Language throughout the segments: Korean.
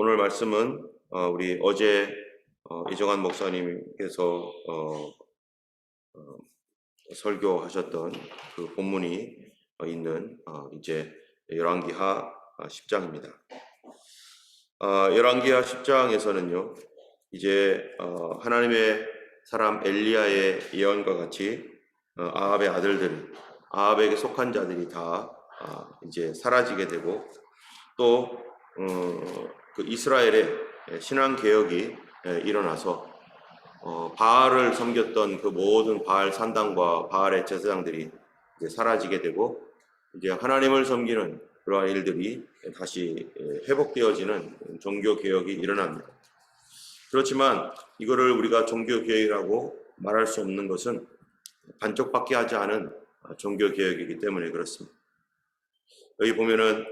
오늘 말씀은 우리 어제 이정환 목사님께서 설교하셨던 그 본문이 있는 이제 열왕기하 10장입니다. 열왕기하 10장에서는요, 이제 하나님의 사람 엘리야의 예언과 같이 아합의 아들들, 아합에게 속한 자들이 다 이제 사라지게 되고, 또 그 이스라엘의 신앙 개혁이 일어나서 바알을 섬겼던 그 모든 바알 산당과 바알의 제사장들이 이제 사라지게 되고, 이제 하나님을 섬기는 그러한 일들이 다시 회복되어지는 종교 개혁이 일어납니다. 그렇지만 이거를 우리가 종교 개혁이라고 말할 수 없는 것은 반쪽밖에 하지 않은 종교 개혁이기 때문에 그렇습니다. 여기 보면은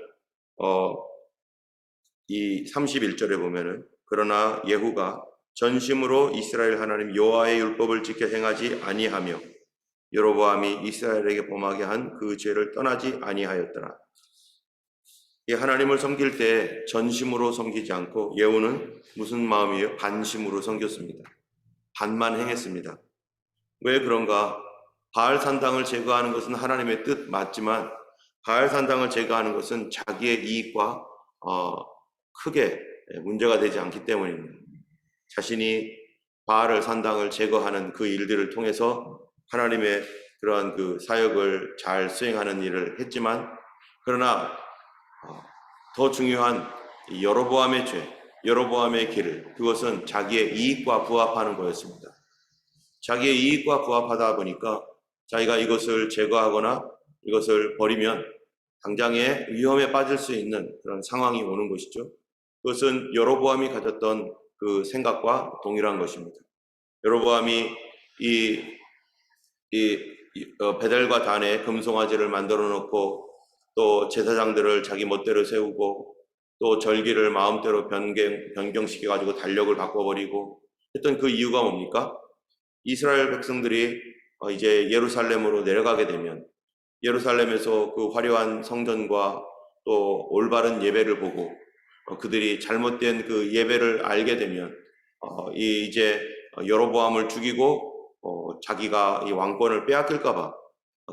이 31절에 보면은, 그러나 예후가 전심으로 이스라엘 하나님 여호와의 율법을 지켜 행하지 아니하며 여로보암이 이스라엘에게 범하게 한 그 죄를 떠나지 아니하였더라. 이 하나님을 섬길 때 전심으로 섬기지 않고, 예후는 무슨 마음이에요? 반심으로 섬겼습니다. 반만 행했습니다. 왜 그런가? 바알 산당을 제거하는 것은 하나님의 뜻 맞지만, 바알 산당을 제거하는 것은 자기의 이익과 크게 문제가 되지 않기 때문입니다. 자신이 바알 산당을 제거하는 그 일들을 통해서 하나님의 그러한 그 사역을 잘 수행하는 일을 했지만, 그러나 더 중요한 여로보암의 죄, 여로보암의 길을, 그것은 자기의 이익과 부합하는 거였습니다. 자기의 이익과 부합하다 보니까 자기가 이것을 제거하거나 이것을 버리면 당장에 위험에 빠질 수 있는 그런 상황이 오는 것이죠. 그것은 여로보암이 가졌던 그 생각과 동일한 것입니다. 여로보암이 베델과 단에 금송아지를 만들어 놓고, 또 제사장들을 자기 멋대로 세우고, 또 절기를 마음대로 변경시켜 가지고 달력을 바꿔버리고 했던 그 이유가 뭡니까? 이스라엘 백성들이 이제 예루살렘으로 내려가게 되면, 예루살렘에서 그 화려한 성전과 또 올바른 예배를 보고 그들이 잘못된 그 예배를 알게 되면 이제 여로보암을 죽이고 자기가 이 왕권을 빼앗길까봐,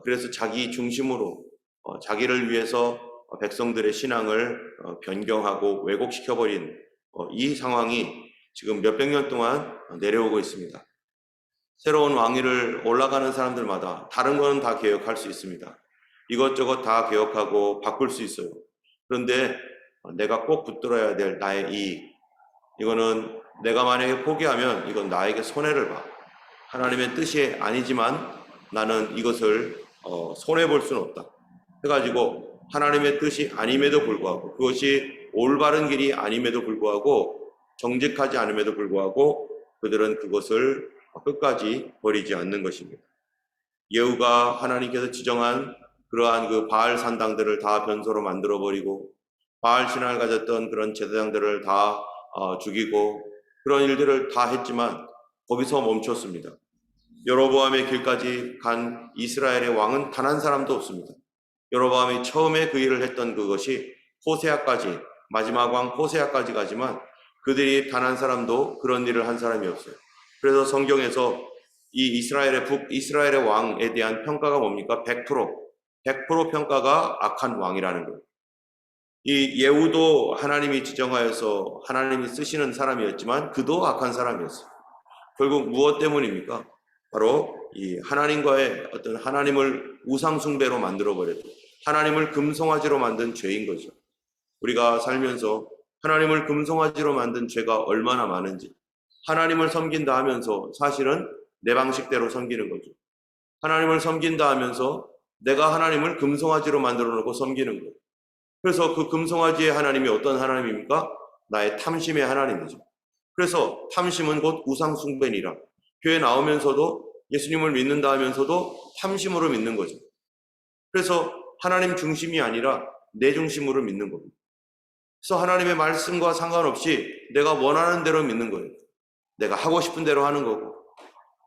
그래서 자기 중심으로 자기를 위해서 백성들의 신앙을 변경하고 왜곡시켜버린 이 상황이 지금 몇백 년 동안 내려오고 있습니다. 새로운 왕위를 올라가는 사람들마다 다른 거는 다 개혁할 수 있습니다. 이것저것 다 개혁하고 바꿀 수 있어요. 그런데 내가 꼭 붙들어야 될 나의 이익, 이거는 내가 만약에 포기하면 이건 나에게 손해를 봐. 하나님의 뜻이 아니지만 나는 이것을 손해볼 수는 없다 해가지고, 하나님의 뜻이 아님에도 불구하고, 그것이 올바른 길이 아님에도 불구하고, 정직하지 않음에도 불구하고 그들은 그것을 끝까지 버리지 않는 것입니다. 예후가 하나님께서 지정한 그러한 그 바알 산당들을 다 변소로 만들어버리고, 바알 신앙을 가졌던 그런 제사장들을 다 죽이고, 그런 일들을 다 했지만 거기서 멈췄습니다. 여로보암의 길까지 간 이스라엘의 왕은 단 한 사람도 없습니다. 여로보암이 처음에 그 일을 했던 그것이 호세아까지, 마지막 왕 호세아까지 가지만 그들이 단 한 사람도 그런 일을 한 사람이 없어요. 그래서 성경에서 이 이스라엘의 왕에 대한 평가가 뭡니까? 100% 평가가 악한 왕이라는 거예요. 이 예후도 하나님이 지정하여서 하나님이 쓰시는 사람이었지만 그도 악한 사람이었어요. 결국 무엇 때문입니까? 바로 이 하나님과의 어떤 하나님을 우상숭배로 만들어버렸고, 하나님을 금송아지로 만든 죄인 거죠. 우리가 살면서 하나님을 금송아지로 만든 죄가 얼마나 많은지, 하나님을 섬긴다 하면서 사실은 내 방식대로 섬기는 거죠. 하나님을 섬긴다 하면서 내가 하나님을 금송아지로 만들어 놓고 섬기는 거예요. 그래서 그 금송아지의 하나님이 어떤 하나님입니까? 나의 탐심의 하나님이죠. 그래서 탐심은 곧 우상숭배니라. 교회 나오면서도 예수님을 믿는다 하면서도 탐심으로 믿는 거죠. 그래서 하나님 중심이 아니라 내 중심으로 믿는 겁니다. 그래서 하나님의 말씀과 상관없이 내가 원하는 대로 믿는 거예요. 내가 하고 싶은 대로 하는 거고,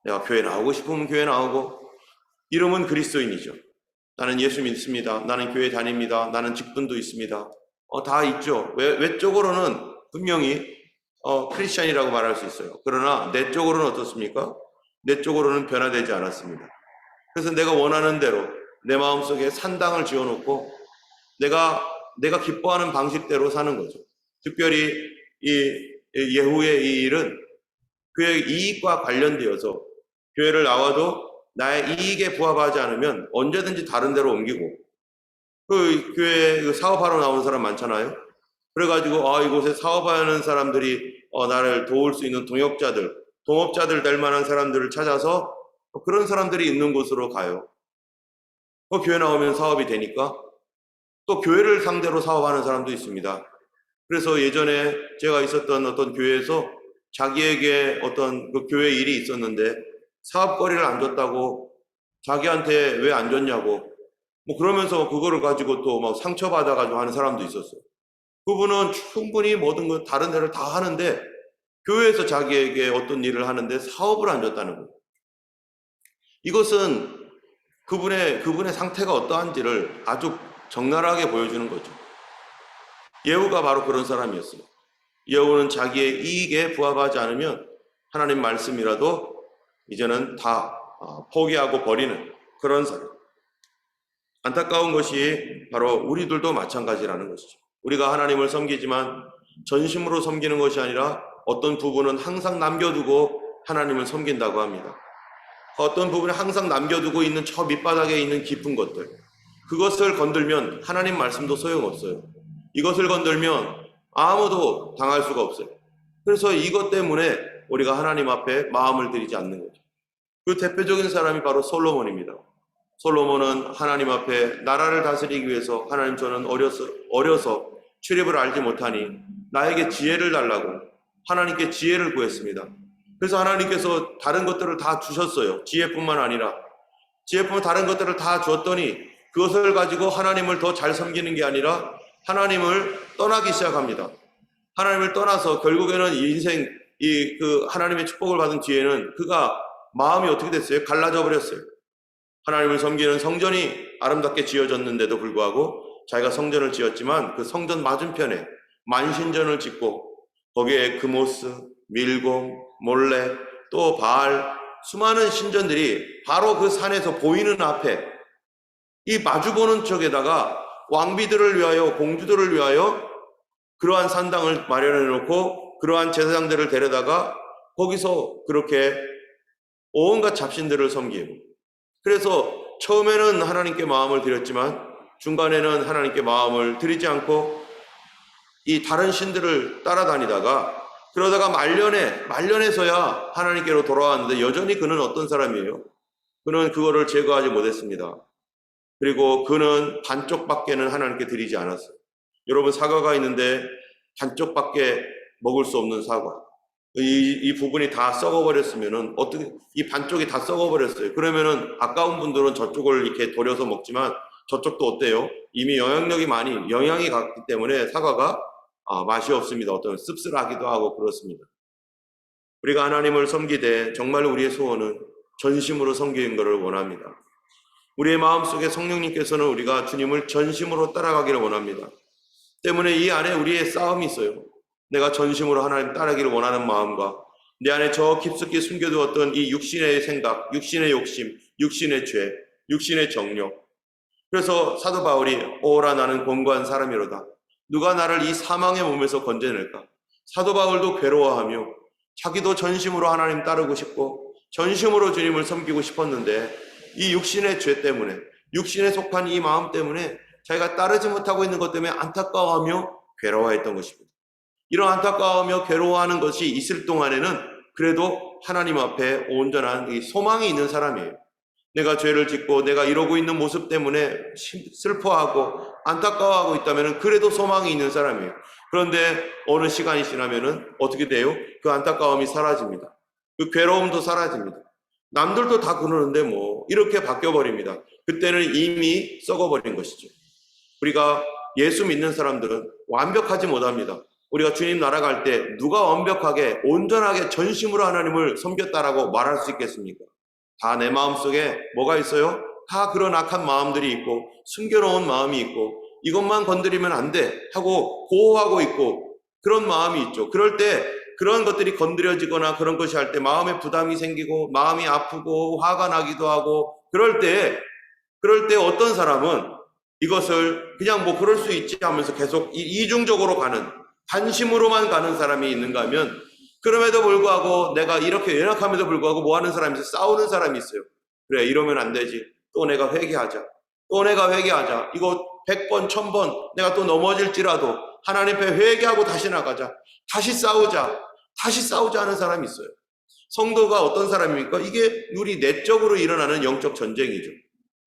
내가 교회 나오고 싶으면 교회 나오고, 이름은 그리스도인이죠. 나는 예수 믿습니다. 나는 교회 다닙니다. 나는 직분도 있습니다. 다 있죠. 외적으로는 분명히 크리스찬이라고 말할 수 있어요. 그러나 내적으로는 어떻습니까? 내적으로는 변화되지 않았습니다. 그래서 내가 원하는 대로 내 마음속에 산당을 지어놓고 내가 기뻐하는 방식대로 사는 거죠. 특별히 이 예후의 이 일은 그의 이익과 관련되어서 교회를 나와도 나의 이익에 부합하지 않으면 언제든지 다른 데로 옮기고, 그 교회 사업하러 나오는 사람 많잖아요. 그래가지고 이곳에 사업하는 사람들이 나를 도울 수 있는 동업자들 될 만한 사람들을 찾아서 그런 사람들이 있는 곳으로 가요. 교회 나오면 사업이 되니까. 또 교회를 상대로 사업하는 사람도 있습니다. 그래서 예전에 제가 있었던 어떤 교회에서 자기에게 어떤 그 교회 일이 있었는데 사업거리를 안 줬다고, 자기한테 왜 안 줬냐고 그러면서 그거를 가지고 또 막 상처받아가지고 하는 사람도 있었어요. 그분은 충분히 모든 것 다른 데를 다 하는데 교회에서 자기에게 어떤 일을 하는데 사업을 안 줬다는 거예요. 이것은 그분의 상태가 어떠한지를 아주 적나라하게 보여주는 거죠. 예후가 바로 그런 사람이었어요. 예후는 자기의 이익에 부합하지 않으면 하나님 말씀이라도 이제는 다 포기하고 버리는 그런 사람. 안타까운 것이 바로 우리들도 마찬가지라는 것이죠. 우리가 하나님을 섬기지만 전심으로 섬기는 것이 아니라 어떤 부분은 항상 남겨두고 하나님을 섬긴다고 합니다. 어떤 부분에 항상 남겨두고 있는 저 밑바닥에 있는 깊은 것들, 그것을 건들면 하나님 말씀도 소용없어요. 이것을 건들면 아무도 당할 수가 없어요. 그래서 이것 때문에 우리가 하나님 앞에 마음을 들이지 않는 거죠. 그 대표적인 사람이 바로 솔로몬입니다. 솔로몬은 하나님 앞에 나라를 다스리기 위해서 하나님, 저는 어려서 출입을 알지 못하니 나에게 지혜를 달라고 하나님께 지혜를 구했습니다. 그래서 하나님께서 다른 것들을 다 주셨어요. 지혜뿐만 아니라 다른 것들을 다 주었더니 그것을 가지고 하나님을 더 잘 섬기는 게 아니라 하나님을 떠나기 시작합니다. 하나님을 떠나서 결국에는 인생 하나님의 축복을 받은 뒤에는 그가 마음이 어떻게 됐어요? 갈라져 버렸어요. 하나님을 섬기는 성전이 아름답게 지어졌는데도 불구하고 자기가 성전을 지었지만 그 성전 맞은편에 만신전을 짓고 거기에 그모스, 밀곰, 몰레, 또 바알, 수많은 신전들이 바로 그 산에서 보이는 앞에 이 마주보는 쪽에다가 왕비들을 위하여, 공주들을 위하여 그러한 산당을 마련해 놓고 그러한 제사장들을 데려다가 거기서 그렇게 온갖 잡신들을 섬기고, 그래서 처음에는 하나님께 마음을 드렸지만 중간에는 하나님께 마음을 드리지 않고 이 다른 신들을 따라다니다가 그러다가 말년에서야 하나님께로 돌아왔는데 여전히 그는 어떤 사람이에요? 그는 그거를 제거하지 못했습니다. 그리고 그는 반쪽밖에는 하나님께 드리지 않았어요. 여러분, 사과가 있는데 반쪽밖에 먹을 수 없는 사과, 이 부분이 다 썩어버렸으면은 어떻게, 이 반쪽이 다 썩어버렸어요. 그러면은 아까운 분들은 저쪽을 이렇게 돌려서 먹지만 저쪽도 어때요? 이미 영양이 갔기 때문에 사과가 맛이 없습니다. 어떤 씁쓸하기도 하고 그렇습니다. 우리가 하나님을 섬기되 정말 우리의 소원은 전심으로 섬기는 것을 원합니다. 우리의 마음속에 성령님께서는 우리가 주님을 전심으로 따라가기를 원합니다. 때문에 이 안에 우리의 싸움이 있어요. 내가 전심으로 하나님 따르기를 원하는 마음과 내 안에 저 깊숙이 숨겨두었던 이 육신의 생각, 육신의 욕심, 육신의 죄, 육신의 정욕. 그래서 사도 바울이 오라 나는 권고한 사람이로다. 누가 나를 이 사망의 몸에서 건져낼까? 사도 바울도 괴로워하며 자기도 전심으로 하나님 따르고 싶고 전심으로 주님을 섬기고 싶었는데 이 육신의 죄 때문에, 육신에 속한 이 마음 때문에 자기가 따르지 못하고 있는 것 때문에 안타까워하며 괴로워했던 것입니다. 이런 안타까워하며 괴로워하는 것이 있을 동안에는 그래도 하나님 앞에 온전한 이 소망이 있는 사람이에요. 내가 죄를 짓고 내가 이러고 있는 모습 때문에 슬퍼하고 안타까워하고 있다면 그래도 소망이 있는 사람이에요. 그런데 어느 시간이 지나면은 어떻게 돼요? 그 안타까움이 사라집니다. 그 괴로움도 사라집니다. 남들도 다 그러는데 이렇게 바뀌어버립니다. 그때는 이미 썩어버린 것이죠. 우리가 예수 믿는 사람들은 완벽하지 못합니다. 우리가 주님 나라 갈 때 누가 완벽하게 온전하게 전심으로 하나님을 섬겼다라고 말할 수 있겠습니까? 다 내 마음속에 뭐가 있어요? 다 그런 악한 마음들이 있고 숨겨놓은 마음이 있고 이것만 건드리면 안 돼 하고 보호하고 있고 그런 마음이 있죠. 그럴 때 그런 것들이 건드려지거나 그런 것이 할 때 마음에 부담이 생기고 마음이 아프고 화가 나기도 하고 그럴 때 어떤 사람은 이것을 그냥 뭐 그럴 수 있지 하면서 계속 이중적으로 가는, 관심으로만 가는 사람이 있는가 하면, 그럼에도 불구하고 내가 이렇게 연약함에도 불구하고 뭐 하는 사람이 있어요? 싸우는 사람이 있어요. 그래, 이러면 안 되지. 또 내가 회개하자. 이거 100번, 1000번 내가 또 넘어질지라도 하나님 앞에 회개하고 다시 나가자. 다시 싸우자 하는 사람이 있어요. 성도가 어떤 사람입니까? 이게 우리 내적으로 일어나는 영적 전쟁이죠.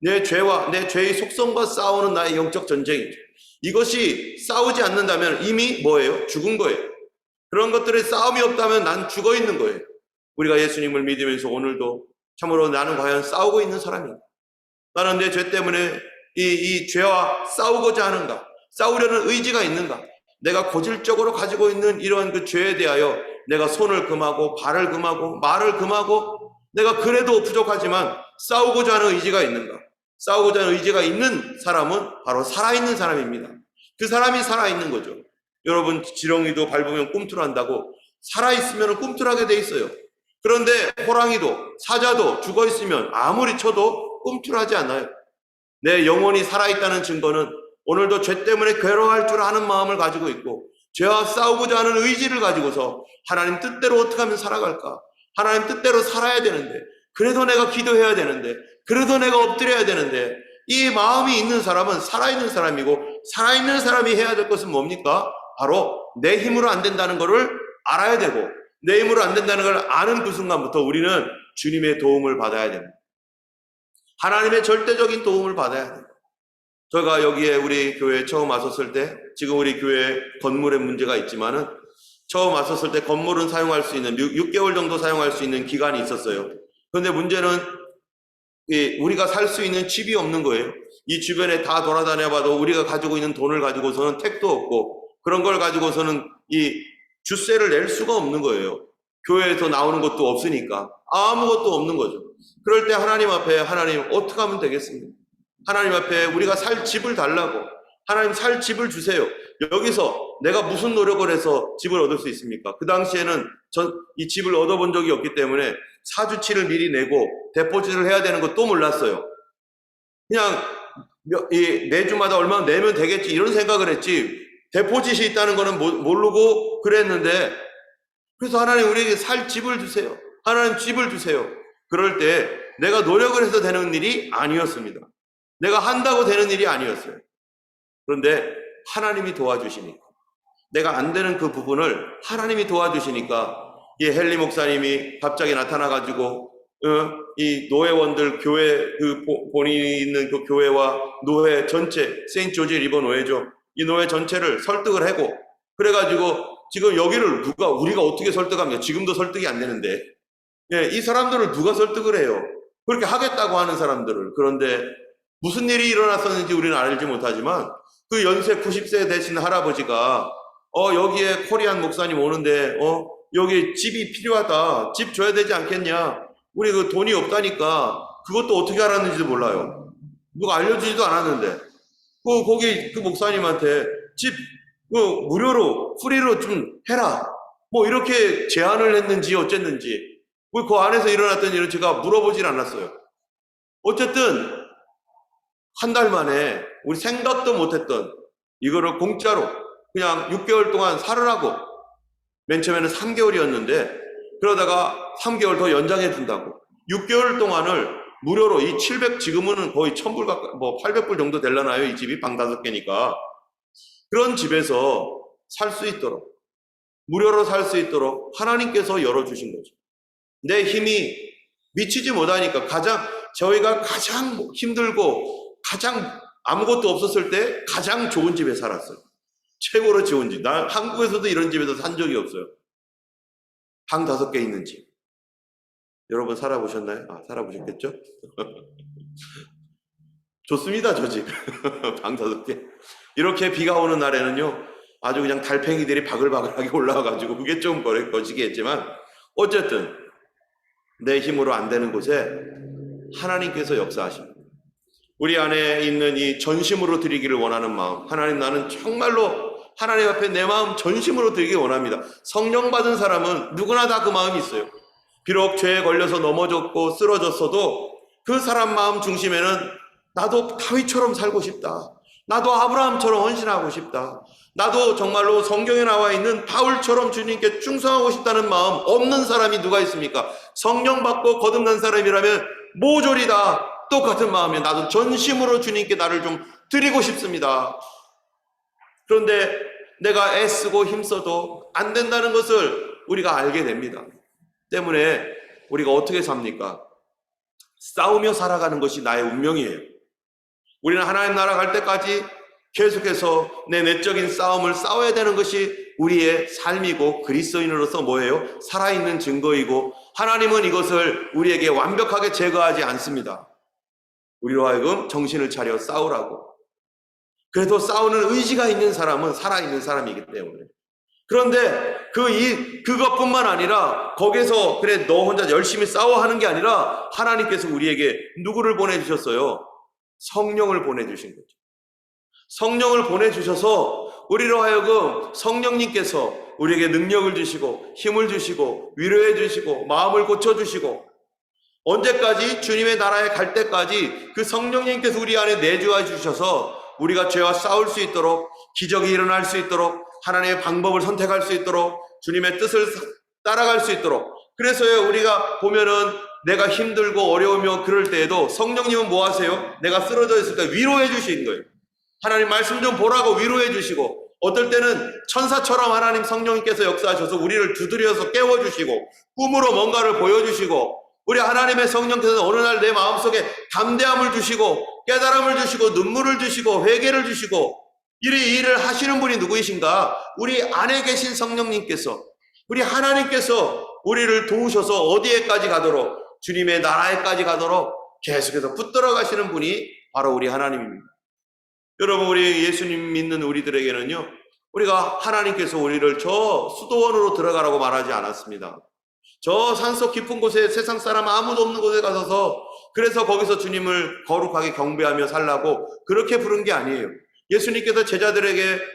내 죄와 내 죄의 속성과 싸우는 나의 영적 전쟁이죠. 이것이 싸우지 않는다면 이미 뭐예요? 죽은 거예요. 그런 것들에 싸움이 없다면 난 죽어 있는 거예요. 우리가 예수님을 믿으면서 오늘도 참으로 나는 과연 싸우고 있는 사람인가? 나는 내 죄 때문에 이 죄와 싸우고자 하는가? 싸우려는 의지가 있는가? 내가 고질적으로 가지고 있는 이런 그 죄에 대하여 내가 손을 금하고 발을 금하고 말을 금하고 내가 그래도 부족하지만 싸우고자 하는 의지가 있는가? 싸우고자 하는 의지가 있는 사람은 바로 살아있는 사람입니다. 그 사람이 살아있는 거죠. 여러분, 지렁이도 밟으면 꿈틀한다고 살아있으면 꿈틀하게 돼 있어요. 그런데 호랑이도 사자도 죽어있으면 아무리 쳐도 꿈틀하지 않아요. 내 영혼이 살아있다는 증거는 오늘도 죄 때문에 괴로워할 줄 아는 마음을 가지고 있고 죄와 싸우고자 하는 의지를 가지고서 하나님 뜻대로 어떻게 하면 살아갈까? 하나님 뜻대로 살아야 되는데, 그래도 내가 기도해야 되는데, 그래도 내가 엎드려야 되는데, 이 마음이 있는 사람은 살아있는 사람이고, 살아있는 사람이 해야 될 것은 뭡니까? 바로 내 힘으로 안 된다는 것을 알아야 되고, 내 힘으로 안 된다는 걸 아는 그 순간부터 우리는 주님의 도움을 받아야 됩니다. 하나님의 절대적인 도움을 받아야 돼요. 제가 여기에 우리 교회에 처음 왔었을 때, 지금 우리 교회 건물에 문제가 있지만은 처음 왔었을 때 건물은 사용할 수 있는 6개월 정도 사용할 수 있는 기간이 있었어요. 그런데 문제는 우리가 살 수 있는 집이 없는 거예요. 이 주변에 다 돌아다녀봐도 우리가 가지고 있는 돈을 가지고서는 택도 없고 그런 걸 가지고서는 이 주세를 낼 수가 없는 거예요. 교회에서 나오는 것도 없으니까 아무것도 없는 거죠. 그럴 때 하나님 앞에, 하나님 어떻게 하면 되겠습니까? 하나님 앞에 우리가 살 집을 달라고, 하나님 살 집을 주세요. 여기서 내가 무슨 노력을 해서 집을 얻을 수 있습니까? 그 당시에는 전 이 집을 얻어본 적이 없기 때문에 사주치를 미리 내고 데포짓을 해야 되는 것도 몰랐어요. 그냥 매주마다 얼마 내면 되겠지 이런 생각을 했지 데포짓이 있다는 거는 모르고 그랬는데, 그래서 하나님 우리에게 살 집을 주세요. 하나님 집을 주세요. 그럴 때 내가 노력을 해서 되는 일이 아니었습니다. 내가 한다고 되는 일이 아니었어요. 그런데 하나님이 도와주시니까, 내가 안 되는 그 부분을 하나님이 도와주시니까 이 헨리 목사님이 갑자기 나타나가지고 이 노회원들 교회 그 본인이 있는 그 교회와 노회 전체, 세인트 조지 리버 노회죠. 이 노회 전체를 설득을 하고, 그래가지고 지금 여기를 우리가 어떻게 설득합니까? 지금도 설득이 안 되는데, 이 사람들을 누가 설득을 해요? 그렇게 하겠다고 하는 사람들을. 그런데 무슨 일이 일어났었는지 우리는 알지 못하지만 그 연세 90세 되신 할아버지가 여기에 코리안 목사님 오는데 여기 집이 필요하다. 집 줘야 되지 않겠냐? 우리 그 돈이 없다니까. 그것도 어떻게 알았는지도 몰라요. 누가 알려주지도 않았는데 거기 그 목사님한테 집 무료로 프리로 좀 해라. 뭐 이렇게 제안을 했는지 어쨌는지 그 안에서 일어났던 일을 제가 물어보질 않았어요. 어쨌든 한 달 만에 우리 생각도 못했던 이거를 공짜로 그냥 6개월 동안 살으라고, 맨 처음에는 3개월이었는데 그러다가 3개월 더 연장해 준다고 6개월 동안을 무료로 이 700, 지금은 거의 1000불 가까이, 뭐 800불 정도 되려나요? 이 집이 방 5개니까. 그런 집에서 살 수 있도록, 무료로 살 수 있도록 하나님께서 열어주신 거죠. 내 힘이 미치지 못하니까 저희가 가장 힘들고 가장 아무것도 없었을 때 가장 좋은 집에 살았어요. 최고로 좋은 집. 난 한국에서도 이런 집에서 산 적이 없어요. 방 5개 있는 집. 여러분 살아보셨나요? 살아보셨겠죠? 좋습니다, 저 집. 방 5개. 이렇게 비가 오는 날에는요, 아주 그냥 달팽이들이 바글바글하게 올라와가지고 그게 좀 거시기했지만 어쨌든 내 힘으로 안 되는 곳에 하나님께서 역사하십니다. 우리 안에 있는 이 전심으로 드리기를 원하는 마음, 하나님 나는 정말로 하나님 앞에 내 마음 전심으로 드리기 원합니다. 성령 받은 사람은 누구나 다 그 마음이 있어요. 비록 죄에 걸려서 넘어졌고 쓰러졌어도 그 사람 마음 중심에는 나도 다윗처럼 살고 싶다. 나도 아브라함처럼 헌신하고 싶다. 나도 정말로 성경에 나와 있는 바울처럼 주님께 충성하고 싶다는 마음 없는 사람이 누가 있습니까? 성령 받고 거듭난 사람이라면 모조리 다 똑같은 마음이에요. 나도 전심으로 주님께 나를 좀 드리고 싶습니다. 그런데 내가 애쓰고 힘써도 안 된다는 것을 우리가 알게 됩니다. 때문에 우리가 어떻게 삽니까? 싸우며 살아가는 것이 나의 운명이에요. 우리는 하나님 나라 갈 때까지 계속해서 내 내적인 싸움을 싸워야 되는 것이 우리의 삶이고 그리스도인으로서 뭐예요? 살아있는 증거이고 하나님은 이것을 우리에게 완벽하게 제거하지 않습니다. 우리로 하여금 정신을 차려 싸우라고. 그래도 싸우는 의지가 있는 사람은 살아있는 사람이기 때문에. 그런데 그것뿐만 아니라 거기서 그래 너 혼자 열심히 싸워 하는 게 아니라 하나님께서 우리에게 누구를 보내주셨어요? 성령을 보내주신 거죠. 성령을 보내주셔서 우리로 하여금 성령님께서 우리에게 능력을 주시고 힘을 주시고 위로해 주시고 마음을 고쳐주시고 언제까지? 주님의 나라에 갈 때까지 그 성령님께서 우리 안에 내주해 주셔서 우리가 죄와 싸울 수 있도록 기적이 일어날 수 있도록 하나님의 방법을 선택할 수 있도록 주님의 뜻을 따라갈 수 있도록 그래서요 우리가 보면은 내가 힘들고 어려우며 그럴 때에도 성령님은 뭐 하세요? 내가 쓰러져 있을 때 위로해 주신 거예요. 하나님 말씀 좀 보라고 위로해 주시고 어떨 때는 천사처럼 하나님 성령님께서 역사하셔서 우리를 두드려서 깨워주시고 꿈으로 뭔가를 보여주시고 우리 하나님의 성령께서 어느 날 내 마음속에 담대함을 주시고 깨달음을 주시고 눈물을 주시고 회개를 주시고 이 일을 하시는 분이 누구이신가? 우리 안에 계신 성령님께서 우리 하나님께서 우리를 도우셔서 어디에까지 가도록 주님의 나라에까지 가도록 계속해서 붙들어 가시는 분이 바로 우리 하나님입니다. 여러분 우리 예수님 믿는 우리들에게는요 우리가 하나님께서 우리를 저 수도원으로 들어가라고 말하지 않았습니다. 저 산속 깊은 곳에 세상 사람 아무도 없는 곳에 가서서 그래서 거기서 주님을 거룩하게 경배하며 살라고 그렇게 부른 게 아니에요. 예수님께서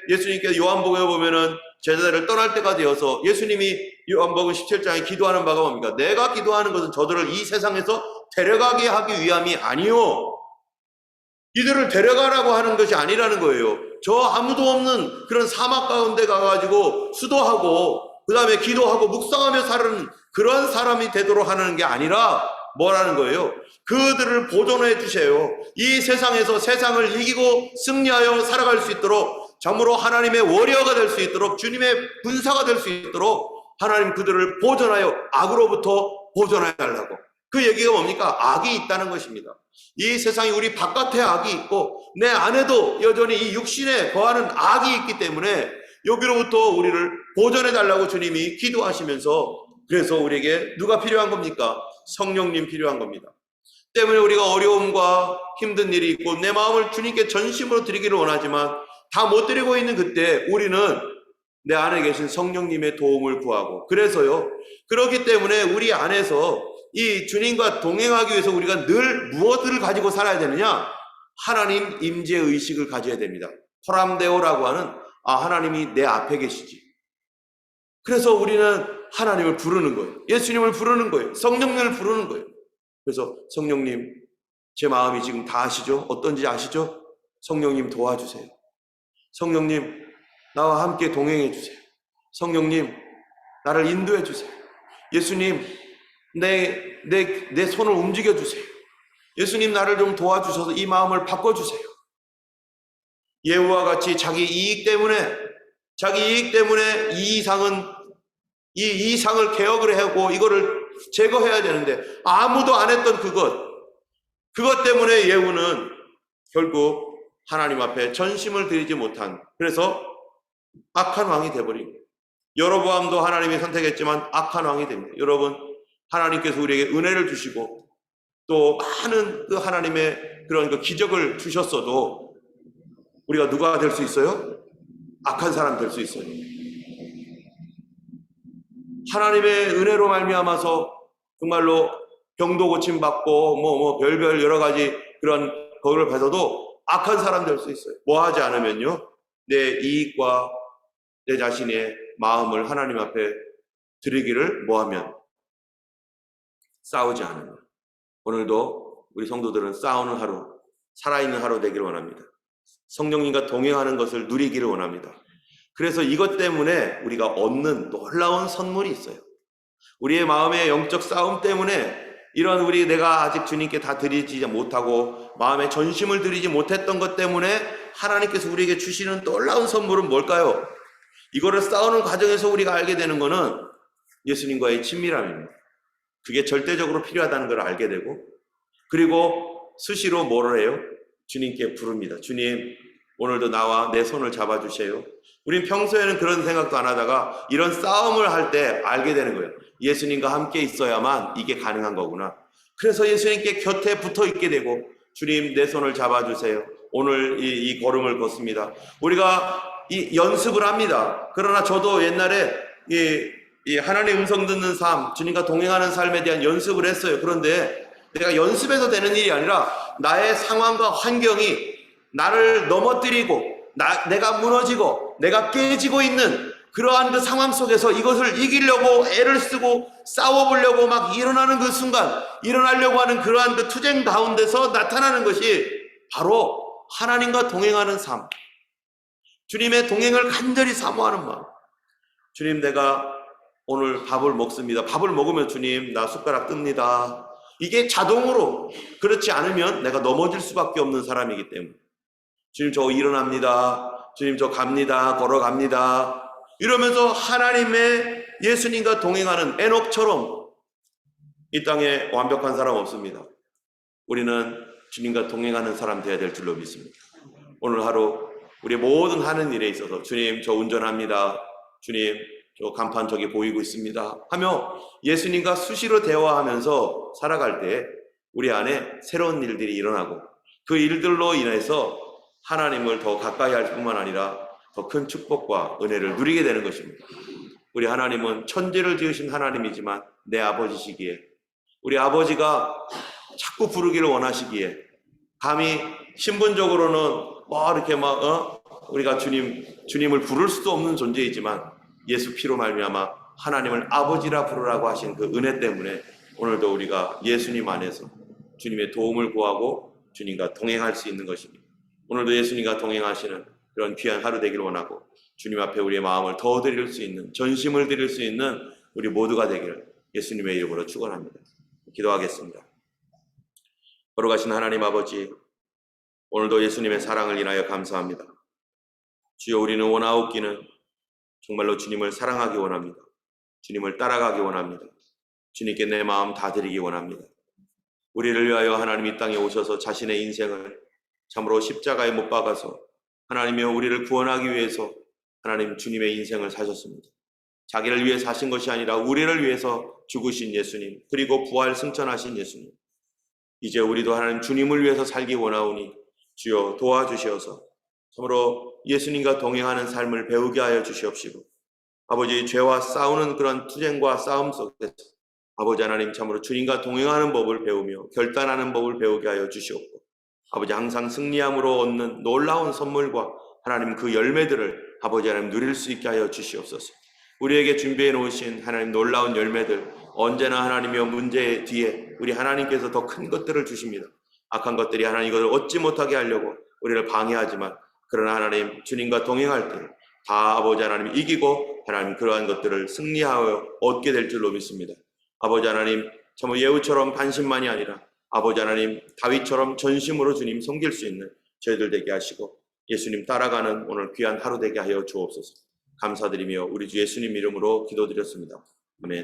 예수님께서 요한복음에 보면은 제자들을 떠날 때가 되어서 예수님이 요한복음 17장에 기도하는 바가 뭡니까? 내가 기도하는 것은 저들을 이 세상에서 데려가게 하기 위함이 아니요. 이들을 데려가라고 하는 것이 아니라는 거예요. 저 아무도 없는 그런 사막 가운데 가가지고 수도하고 그 다음에 기도하고 묵상하며 사는 그런 사람이 되도록 하는 게 아니라 뭐라는 거예요? 그들을 보존해 주세요. 이 세상에서 세상을 이기고 승리하여 살아갈 수 있도록 참으로 하나님의 워리어가 될 수 있도록 주님의 군사가 될 수 있도록 하나님 그들을 보존하여 악으로부터 보존하여 달라고. 그 얘기가 뭡니까? 악이 있다는 것입니다. 이 세상에 우리 바깥에 악이 있고 내 안에도 여전히 이 육신에 거하는 악이 있기 때문에 여기로부터 우리를 보존해 달라고 주님이 기도하시면서 그래서 우리에게 누가 필요한 겁니까? 성령님 필요한 겁니다. 때문에 우리가 어려움과 힘든 일이 있고 내 마음을 주님께 전심으로 드리기를 원하지만 다 못 드리고 있는 그때 우리는 내 안에 계신 성령님의 도움을 구하고 그래서요 그렇기 때문에 우리 안에서 이 주님과 동행하기 위해서 우리가 늘 무엇을 가지고 살아야 되느냐? 하나님 임재 의식을 가져야 됩니다. 호람데오라고 하는 하나님이 내 앞에 계시지. 그래서 우리는 하나님을 부르는 거예요. 예수님을 부르는 거예요. 성령님을 부르는 거예요. 그래서 성령님 제 마음이 지금 다 아시죠? 어떤지 아시죠? 성령님 도와주세요. 성령님 나와 함께 동행해 주세요. 성령님 나를 인도해 주세요. 예수님 내 손을 움직여 주세요. 예수님 나를 좀 도와주셔서 이 마음을 바꿔주세요. 예후와 같이 자기 이익 때문에 이 이상을 개혁을 하고 이거를 제거해야 되는데 아무도 안 했던 그것 때문에 예후는 결국 하나님 앞에 전심을 드리지 못한 그래서 악한 왕이 되어버린 거예요. 여로보암도 하나님이 선택했지만 악한 왕이 됩니다. 여러분 하나님께서 우리에게 은혜를 주시고 또 많은 그 하나님의 그런 그 기적을 주셨어도 우리가 누가 될 수 있어요? 악한 사람 될 수 있어요. 하나님의 은혜로 말미암아서 정말로 병도 고침 받고 별별 여러 가지 그런 거를 받아도 악한 사람 될 수 있어요. 뭐 하지 않으면요 내 이익과 내 자신의 마음을 하나님 앞에 드리기를 뭐하면 싸우지 않으면. 오늘도 우리 성도들은 싸우는 하루, 살아있는 하루 되기를 원합니다. 성령님과 동행하는 것을 누리기를 원합니다. 그래서 이것 때문에 우리가 얻는 놀라운 선물이 있어요. 우리의 마음의 영적 싸움 때문에 이런 내가 아직 주님께 다 드리지 못하고 마음의 전심을 드리지 못했던 것 때문에 하나님께서 우리에게 주시는 놀라운 선물은 뭘까요? 이거를 싸우는 과정에서 우리가 알게 되는 것은 예수님과의 친밀함입니다. 그게 절대적으로 필요하다는 걸 알게 되고, 그리고 수시로 뭐를 해요? 주님께 부릅니다. 주님, 오늘도 나와 내 손을 잡아주세요. 우린 평소에는 그런 생각도 안 하다가 이런 싸움을 할 때 알게 되는 거예요. 예수님과 함께 있어야만 이게 가능한 거구나. 그래서 예수님께 곁에 붙어 있게 되고, 주님 내 손을 잡아주세요. 오늘 이 걸음을 걷습니다. 우리가 이 연습을 합니다. 그러나 저도 옛날에 이 하나님의 음성 듣는 삶, 주님과 동행하는 삶에 대한 연습을 했어요. 그런데 내가 연습해서 되는 일이 아니라 나의 상황과 환경이 나를 넘어뜨리고 내가 무너지고 내가 깨지고 있는 그러한 그 상황 속에서 이것을 이기려고 애를 쓰고 싸워보려고 막 일어나는 그 순간, 일어나려고 하는 그러한 그 투쟁 가운데서 나타나는 것이 바로 하나님과 동행하는 삶, 주님의 동행을 간절히 사모하는 마음. 주님, 내가 오늘 밥을 먹습니다. 밥을 먹으면 주님 나 숟가락 뜹니다. 이게 자동으로, 그렇지 않으면 내가 넘어질 수밖에 없는 사람이기 때문에 주님 저 일어납니다. 주님 저 갑니다. 걸어갑니다. 이러면서 하나님의 예수님과 동행하는 에녹처럼 이 땅에 완벽한 사람 없습니다. 우리는 주님과 동행하는 사람 되어야 될 줄로 믿습니다. 오늘 하루 우리 모든 하는 일에 있어서 주님 저 운전합니다. 주님 저 간판 저기 보이고 있습니다 하며 예수님과 수시로 대화하면서 살아갈 때 우리 안에 새로운 일들이 일어나고 그 일들로 인해서 하나님을 더 가까이 할 뿐만 아니라 더 큰 축복과 은혜를 누리게 되는 것입니다. 우리 하나님은 천지를 지으신 하나님이지만 내 아버지시기에, 우리 아버지가 자꾸 부르기를 원하시기에, 감히 신분적으로는 이렇게 우리가 주님을 부를 수도 없는 존재이지만 예수 피로 말미암아 하나님을 아버지라 부르라고 하신 그 은혜 때문에 오늘도 우리가 예수님 안에서 주님의 도움을 구하고 주님과 동행할 수 있는 것입니다. 오늘도 예수님과 동행하시는 그런 귀한 하루 되기를 원하고 주님 앞에 우리의 마음을 더 드릴 수 있는, 전심을 드릴 수 있는 우리 모두가 되기를 예수님의 이름으로 축원합니다. 기도하겠습니다. 걸어가신 하나님 아버지, 오늘도 예수님의 사랑을 인하여 감사합니다. 주여, 우리는 원하옵기는 정말로 주님을 사랑하기 원합니다. 주님을 따라가기 원합니다. 주님께 내 마음 다 드리기 원합니다. 우리를 위하여 하나님 이 땅에 오셔서 자신의 인생을 참으로 십자가에 못 박아서 하나님이여 우리를 구원하기 위해서 하나님 주님의 인생을 사셨습니다. 자기를 위해 사신 것이 아니라 우리를 위해서 죽으신 예수님, 그리고 부활 승천하신 예수님, 이제 우리도 하나님 주님을 위해서 살기 원하오니 주여 도와주시어서 참으로 예수님과 동행하는 삶을 배우게 하여 주시옵시고, 아버지 죄와 싸우는 그런 투쟁과 싸움 속에서 아버지 하나님 참으로 주님과 동행하는 법을 배우며 결단하는 법을 배우게 하여 주시옵고, 아버지 항상 승리함으로 얻는 놀라운 선물과 하나님 그 열매들을 아버지 하나님 누릴 수 있게 하여 주시옵소서. 우리에게 준비해 놓으신 하나님 놀라운 열매들, 언제나 하나님이여 문제 뒤에 우리 하나님께서 더 큰 것들을 주십니다. 악한 것들이 하나님 이것을 얻지 못하게 하려고 우리를 방해하지만, 그러나 하나님 주님과 동행할 때 다 아버지 하나님 이기고 하나님 그러한 것들을 승리하여 얻게 될 줄로 믿습니다. 아버지 하나님 참 예후처럼 반신만이 아니라 아버지 하나님 다윗처럼 전심으로 주님 섬길 수 있는 저희들 되게 하시고 예수님 따라가는 오늘 귀한 하루 되게 하여 주옵소서. 감사드리며 우리 주 예수님 이름으로 기도드렸습니다. 아멘.